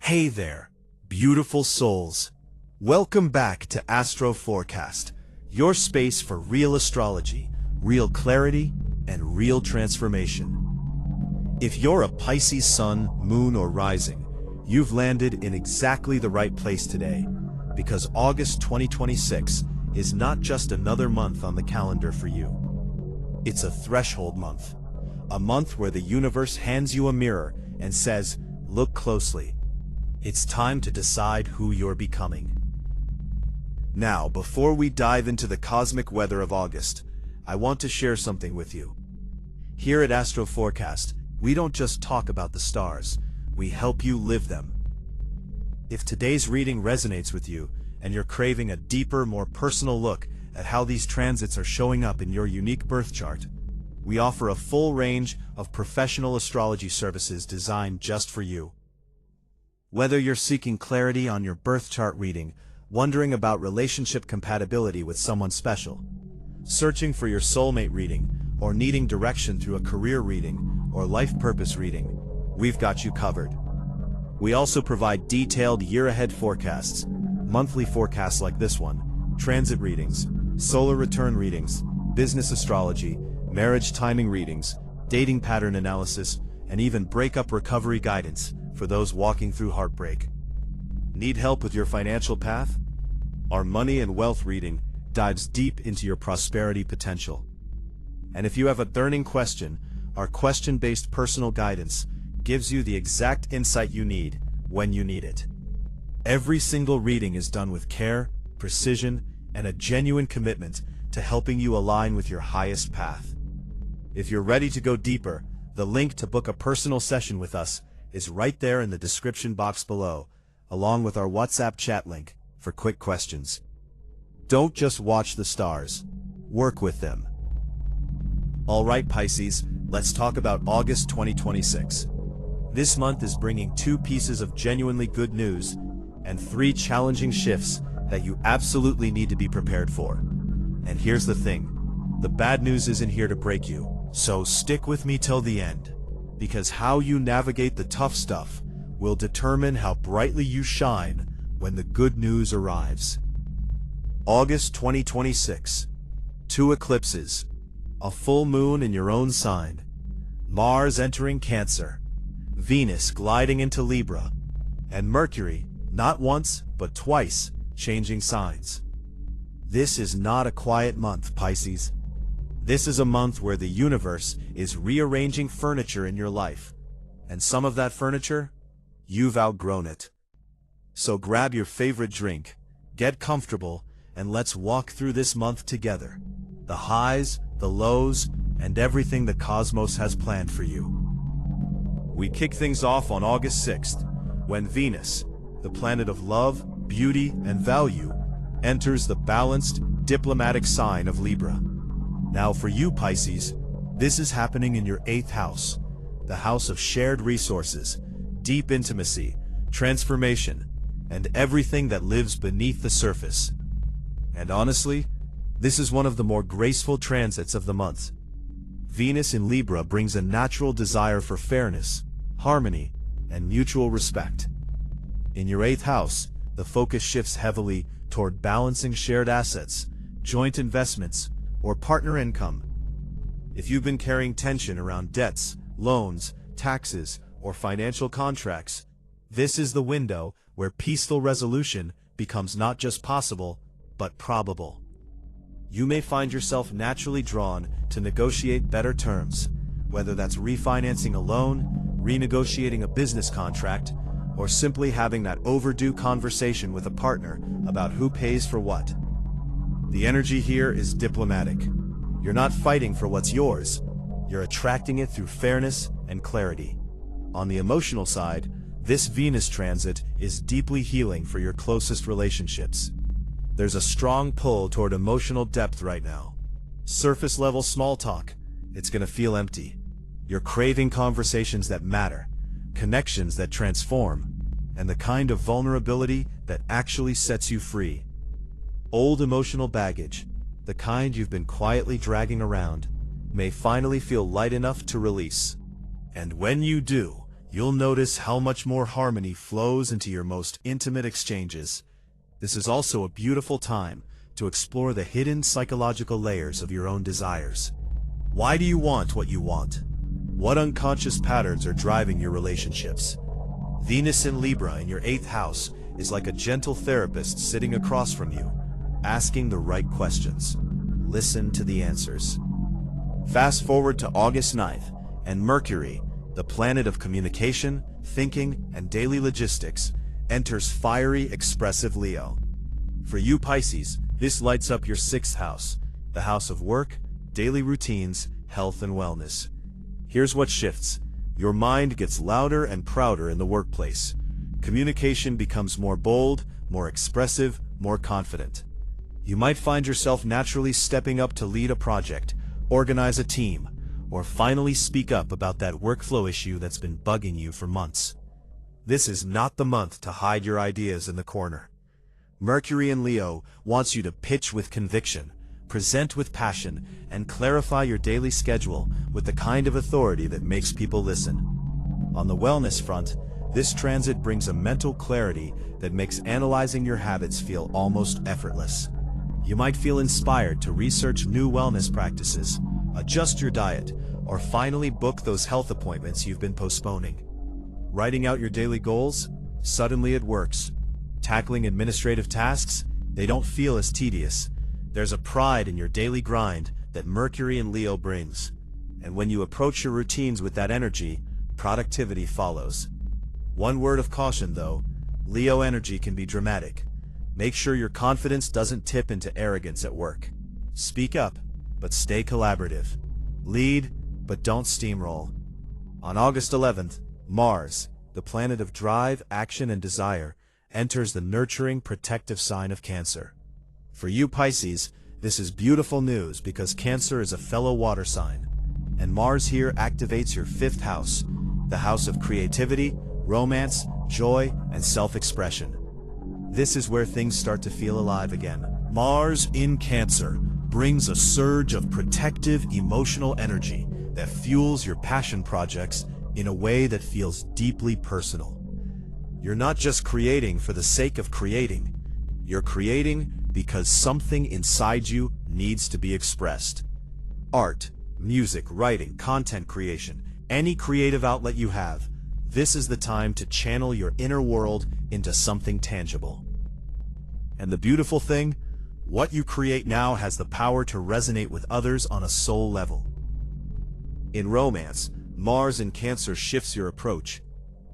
Hey there, beautiful souls. Welcome back to Astro Forecast, your space for real astrology, real clarity, and real transformation. If you're a Pisces sun, moon, or rising, you've landed in exactly the right place today, because August 2026 is not just another month on the calendar for you. It's a threshold month, a month where the universe hands you a mirror and says, look closely. It's time to decide who you're becoming. Now, before we dive into the cosmic weather of August, I want to share something with you. Here at Astro Forecast, we don't just talk about the stars, we help you live them. If today's reading resonates with you, and you're craving a deeper, more personal look at how these transits are showing up in your unique birth chart, we offer a full range of professional astrology services designed just for you. Whether you're seeking clarity on your birth chart reading, wondering about relationship compatibility with someone special, searching for your soulmate reading, or needing direction through a career reading or life purpose reading, we've got you covered. We also provide detailed year-ahead forecasts, monthly forecasts like this one, transit readings, solar return readings, business astrology, marriage timing readings, dating pattern analysis, and even breakup recovery guidance for those walking through heartbreak. Need help with your financial path? Our money and wealth reading dives deep into your prosperity potential. And if you have a burning question, our question-based personal guidance gives you the exact insight you need when you need it. Every single reading is done with care, precision, and a genuine commitment to helping you align with your highest path. If you're ready to go deeper, the link to book a personal session with us is right there in the description box below, along with our WhatsApp chat link for quick questions. Don't just watch the stars, work with them. All right, Pisces, let's talk about August 2026. This month is bringing 2 pieces of genuinely good news and 3 challenging shifts that you absolutely need to be prepared for. And here's the thing, the bad news isn't here to break you, so stick with me till the end, because how you navigate the tough stuff will determine how brightly you shine when the good news arrives. August 2026. 2 eclipses. A full moon in your own sign. Mars entering Cancer. Venus gliding into Libra. And Mercury, not once, but twice, changing signs. This is not a quiet month, Pisces. This is a month where the universe is rearranging furniture in your life. And some of that furniture, you've outgrown it. So grab your favorite drink, get comfortable, and let's walk through this month together. The highs, the lows, and everything the cosmos has planned for you. We kick things off on August 6th, when Venus, the planet of love, beauty, and value, enters the balanced, diplomatic sign of Libra. Now for you, Pisces, this is happening in your 8th house, the house of shared resources, deep intimacy, transformation, and everything that lives beneath the surface. And honestly, this is one of the more graceful transits of the month. Venus in Libra brings a natural desire for fairness, harmony, and mutual respect. In your 8th house, the focus shifts heavily toward balancing shared assets, joint investments, or partner income. If you've been carrying tension around debts, loans, taxes, or financial contracts, this is the window where peaceful resolution becomes not just possible, but probable. You may find yourself naturally drawn to negotiate better terms, whether that's refinancing a loan, renegotiating a business contract, or simply having that overdue conversation with a partner about who pays for what. The energy here is diplomatic. You're not fighting for what's yours. You're attracting it through fairness and clarity. On the emotional side, this Venus transit is deeply healing for your closest relationships. There's a strong pull toward emotional depth right now. Surface-level small talk, it's gonna feel empty. You're craving conversations that matter, connections that transform, and the kind of vulnerability that actually sets you free. Old emotional baggage, the kind you've been quietly dragging around, may finally feel light enough to release. And when you do, You'll notice how much more harmony flows into your most intimate exchanges. This is also a beautiful time to explore the hidden psychological layers of your own desires. Why do you want what you want? What unconscious patterns are driving your relationships? Venus in Libra in your 8th house is like a gentle therapist sitting across from you, asking the right questions. Listen to the answers. Fast forward to August 9th, and Mercury, the planet of communication, thinking, and daily logistics, enters fiery, expressive Leo. For you Pisces, this lights up your 6th house, the house of work, daily routines, health and wellness. Here's what shifts. Your mind gets louder and prouder in the workplace. Communication becomes more bold, more expressive, more confident. You might find yourself naturally stepping up to lead a project, organize a team, or finally speak up about that workflow issue that's been bugging you for months. This is not the month to hide your ideas in the corner. Mercury in Leo wants you to pitch with conviction, present with passion, and clarify your daily schedule with the kind of authority that makes people listen. On the wellness front, this transit brings a mental clarity that makes analyzing your habits feel almost effortless. You might feel inspired to research new wellness practices, adjust your diet, or finally book those health appointments you've been postponing. Writing out your daily goals? Suddenly it works. Tackling administrative tasks? They don't feel as tedious. There's a pride in your daily grind that Mercury in Leo brings. And when you approach your routines with that energy, productivity follows. One word of caution though, Leo energy can be dramatic. Make sure your confidence doesn't tip into arrogance at work. Speak up, but stay collaborative. Lead, but don't steamroll. On August 11th, Mars, the planet of drive, action, and desire, enters the nurturing, protective sign of Cancer. For you Pisces, this is beautiful news because Cancer is a fellow water sign, and Mars here activates your 5th house, the house of creativity, romance, joy, and self-expression. This is where things start to feel alive again. Mars in Cancer brings a surge of protective, emotional energy that fuels your passion projects in a way that feels deeply personal. You're not just creating for the sake of creating. You're creating because something inside you needs to be expressed. Art, music, writing, content creation, any creative outlet you have, this is the time to channel your inner world into something tangible. And the beautiful thing, what you create now has the power to resonate with others on a soul level. In romance, Mars in Cancer shifts your approach.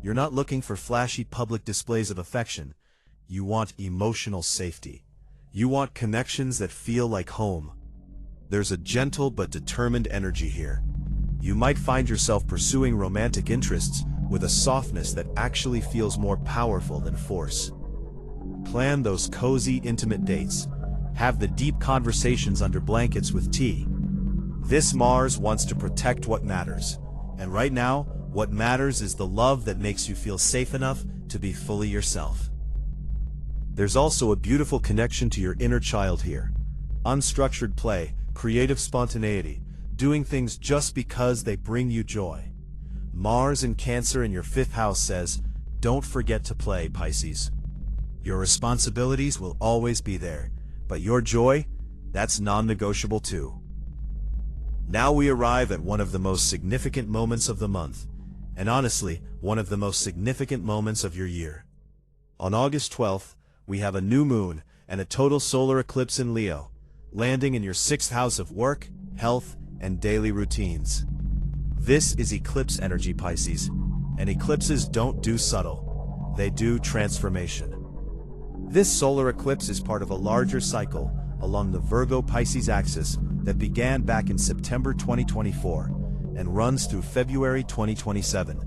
You're not looking for flashy public displays of affection. You want emotional safety. You want connections that feel like home. There's a gentle but determined energy here. You might find yourself pursuing romantic interests with a softness that actually feels more powerful than force. Plan those cozy, intimate dates. Have the deep conversations under blankets with tea. This Mars wants to protect what matters. And right now, what matters is the love that makes you feel safe enough to be fully yourself. There's also a beautiful connection to your inner child here. Unstructured play, creative spontaneity, doing things just because they bring you joy. Mars in Cancer in your 5th house says, don't forget to play, Pisces. Your responsibilities will always be there, but your joy, that's non-negotiable too. Now we arrive at one of the most significant moments of the month, and honestly, one of the most significant moments of your year. On August 12th, we have a new moon and a total solar eclipse in Leo, landing in your 6th house of work, health, and daily routines. This is eclipse energy, Pisces, and eclipses don't do subtle, they do transformation. This solar eclipse is part of a larger cycle along the Virgo-Pisces axis that began back in September 2024 and runs through February 2027.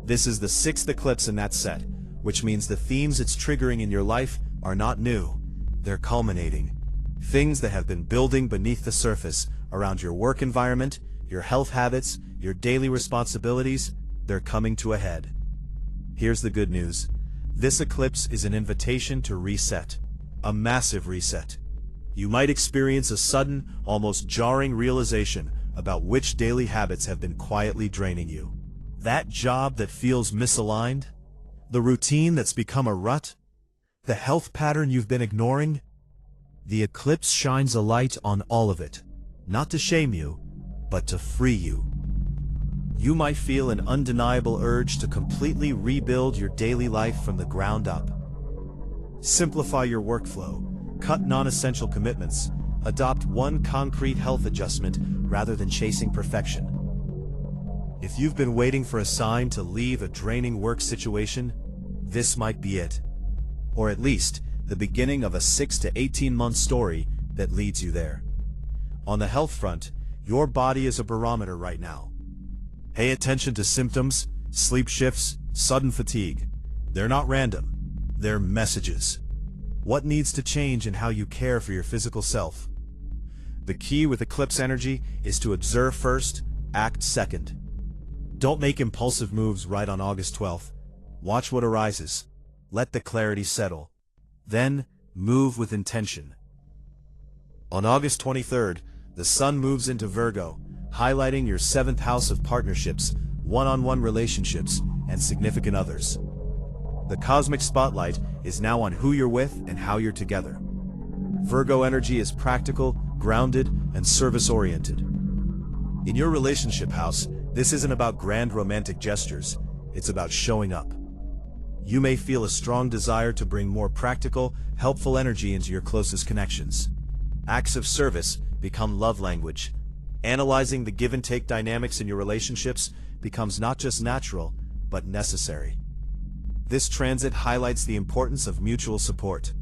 This is the 6th eclipse in that set, which means the themes it's triggering in your life are not new, they're culminating. Things that have been building beneath the surface around your work environment, your health habits, your daily responsibilities, they're coming to a head. Here's the good news. This eclipse is an invitation to reset, a massive reset. You might experience a sudden, almost jarring realization about which daily habits have been quietly draining you. That job that feels misaligned? The routine that's become a rut? The health pattern you've been ignoring? The eclipse shines a light on all of it, not to shame you, but to free you. You might feel an undeniable urge to completely rebuild your daily life from the ground up. Simplify your workflow, cut non-essential commitments, adopt one concrete health adjustment rather than chasing perfection. If you've been waiting for a sign to leave a draining work situation, this might be it. Or at least, the beginning of a 6 to 18-month story that leads you there. On the health front, your body is a barometer right now. Pay attention to symptoms, sleep shifts, sudden fatigue. They're not random. They're messages. What needs to change in how you care for your physical self? The key with eclipse energy is to observe first, act second. Don't make impulsive moves right on August 12th. Watch what arises. Let the clarity settle. Then, move with intention. On August 23rd, the Sun moves into Virgo, highlighting your 7th house of partnerships, one-on-one relationships, and significant others. The cosmic spotlight is now on who you're with and how you're together. Virgo energy is practical, grounded, and service-oriented. In your relationship house, this isn't about grand romantic gestures, it's about showing up. You may feel a strong desire to bring more practical, helpful energy into your closest connections. Acts of service become love language. Analyzing the give-and-take dynamics in your relationships becomes not just natural, but necessary. This transit highlights the importance of mutual support.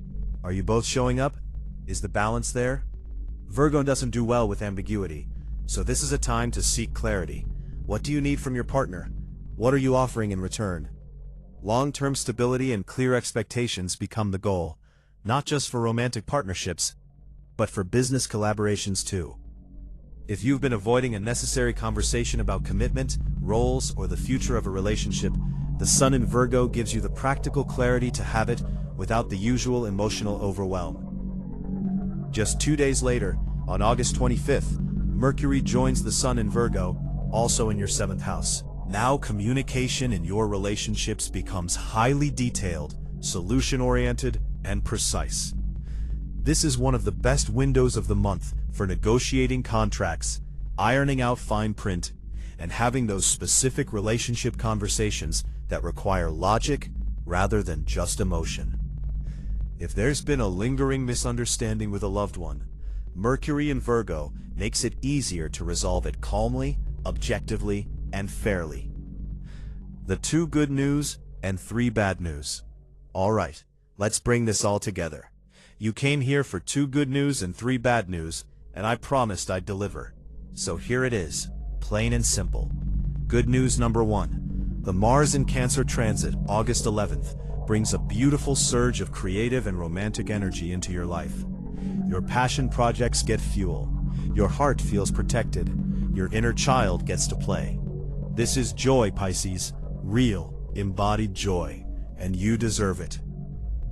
Are you both showing up? Is the balance there? Virgo doesn't do well with ambiguity, so this is a time to seek clarity. What do you need from your partner? What are you offering in return? Long-term stability and clear expectations become the goal, not just for romantic partnerships, but for business collaborations too. If you've been avoiding a necessary conversation about commitment, roles, or the future of a relationship, the Sun in Virgo gives you the practical clarity to have it without the usual emotional overwhelm. Just 2 days later, on August 25th, Mercury joins the Sun in Virgo, also in your 7th house. Now communication in your relationships becomes highly detailed, solution-oriented, and precise. This is one of the best windows of the month for negotiating contracts, ironing out fine print, and having those specific relationship conversations that require logic rather than just emotion. If there's been a lingering misunderstanding with a loved one, Mercury in Virgo makes it easier to resolve it calmly, objectively, and fairly. The 2 good news and 3 bad news. All right, let's bring this all together. You came here for 2 good news and 3 bad news, and I promised I'd deliver. So here it is, plain and simple. Good news number 1. The Mars in Cancer transit, August 11th, brings a beautiful surge of creative and romantic energy into your life. Your passion projects get fuel. Your heart feels protected. Your inner child gets to play. This is joy, Pisces. Real, embodied joy. And you deserve it.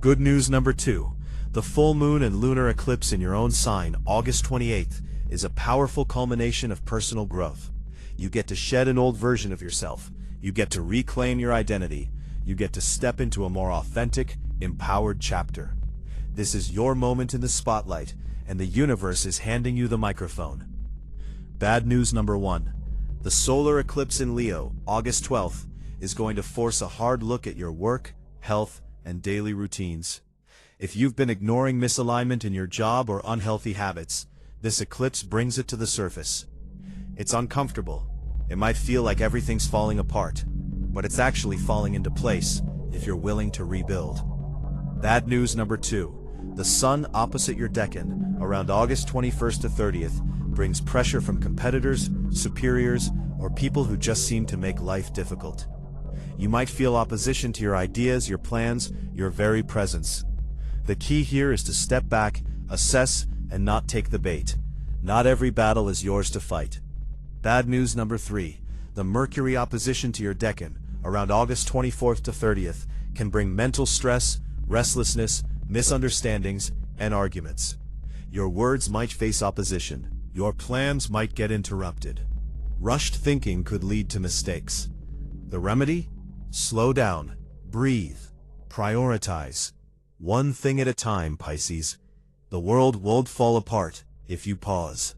Good news number 2. The full moon and lunar eclipse in your own sign, August 28th, is a powerful culmination of personal growth. You get to shed an old version of yourself. You get to reclaim your identity. You get to step into a more authentic, empowered chapter. This is your moment in the spotlight, and the universe is handing you the microphone. Bad news number 1. The solar eclipse in Leo, August 12th, is going to force a hard look at your work, health, and daily routines. If you've been ignoring misalignment in your job or unhealthy habits, this eclipse brings it to the surface. It's uncomfortable. It might feel like everything's falling apart, but it's actually falling into place if you're willing to rebuild. Bad news number 2. The Sun opposite your decan, around August 21st to 30th, brings pressure from competitors, superiors, or people who just seem to make life difficult. You might feel opposition to your ideas, your plans, your very presence. The key here is to step back, assess, and not take the bait. Not every battle is yours to fight. Bad news number 3. The Mercury opposition to your decan, around August 24th to 30th, can bring mental stress, restlessness, misunderstandings, and arguments. Your words might face opposition. Your plans might get interrupted. Rushed thinking could lead to mistakes. The remedy? Slow down, breathe, prioritize. One thing at a time, Pisces. The world won't fall apart if you pause.